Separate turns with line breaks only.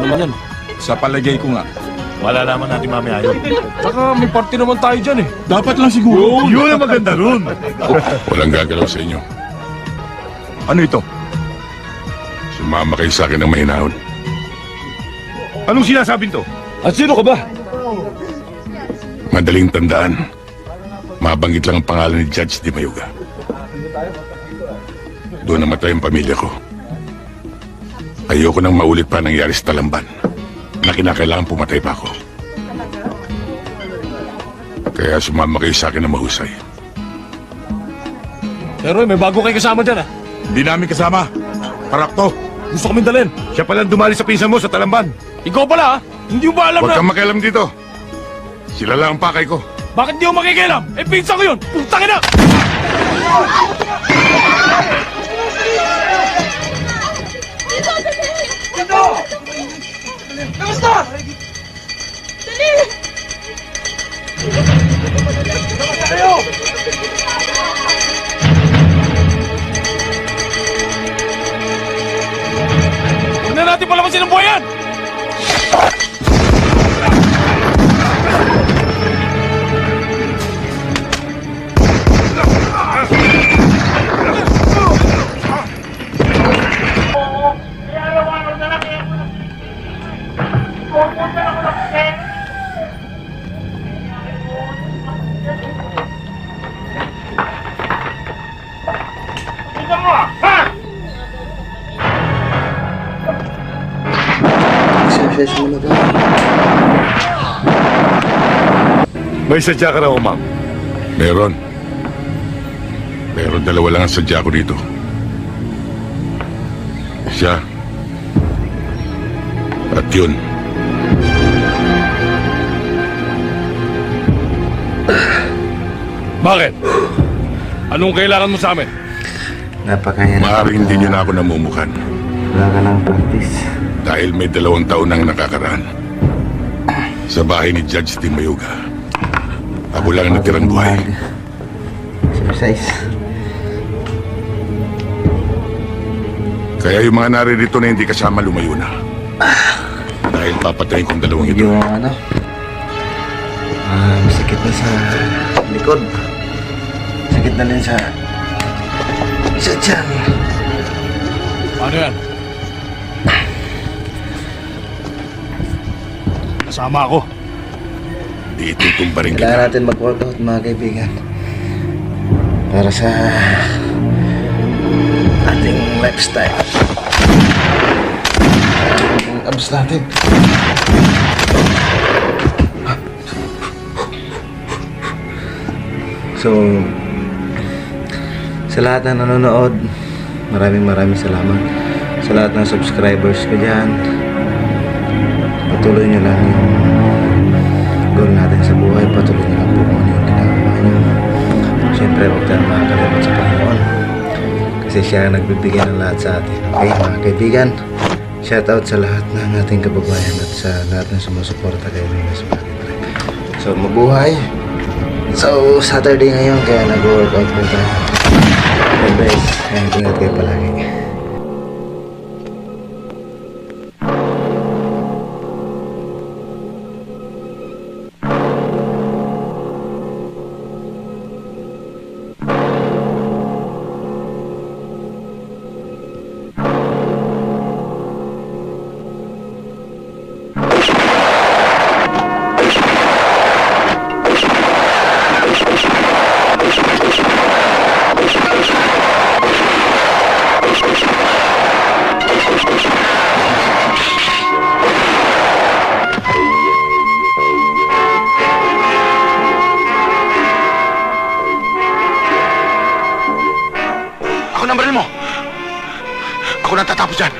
naman yan.
Sa palagay ko nga.
Malalaman natin mamaya yun.
Tsaka may party naman tayo dyan eh.
Dapat lang siguro.
Yun ang maganda ron.
Walang gagalaw sa inyo.
Ano ito?
Sumama kayo sa akin ng mahinahon.
Anong sinasabing to?
At sino ka ba?
Madaling tandaan. Mabanggit lang ang pangalan ni Judge Di Mayuga. Doon namatay ang pamilya ko. Ayoko nang maulit pa nangyari sa Talamban na kinakailangan pumatay pa ako. Kaya sumama kayo sa akin ng mahusay.
Pero may bago kayo kasama dyan ah.
Hindi namin kasama. Parakto.
Gusto kaming dalhin.
Siya palang dumali sa pinsan mo sa Talamban.
Ikaw pala ah. Hindi mo ba alam
Huwag
na...
kang makialam dito. Sila lang ang pakay ko.
Bakit di mo makikialam? Eh, pinsan ko yun! Putangin na!
Dito! Kamusta? Dali! Kamusta kayo?
Huwag na natin palamasin ang buhayan!
May sadya ka raw, ma'am.
Meron. Pero dalawa lang ang sadya ko dito. Siya. At yun.
Bakit? Anong kailangan mo sa amin?
Napakaya na.
Maaaring hindi niyo na ako namumukan.
Wala ka ng practice.
Dahil may 2 taon nang nakakaraan. Sa bahay ni Judge Di Mayuga. Ako lang ang natirang buhay.
Exercise.
Kaya yung mga naririto na hindi kasama lumayo na. Dahil papatayin kong 2 ito.
Medyo ano, masakit na sa likod. Sakit na rin sa tiyan.
Ano yan? Kasama ako.
Di itutumbarin
Kailangan
kita.
natin mag-workout mga kaibigan. Para sa ating lifestyle. Ang abs natin. So, sa lahat na nanonood, maraming salamat. Sa lahat ng subscribers ko dyan, patuloy nyo lang yung goal natin sa buhay. Patuloy nyo lang po kung ano yung ginagawa nyo. Siyempre, huwag tayong makakalimot sa Panginoon. Kasi siya ang nagbibigay ng lahat sa atin. Okay, mga kaibigan, shoutout sa lahat ng ating kababayan at sa lahat ng sumusuporta kay Venus Valley Drive. So, mabuhay! So, Saturday ngayon, kaya nag-workout po tayo. God bless. Ingat kayo palagi.
Ako na baril mo! Ako na tatapos dyan!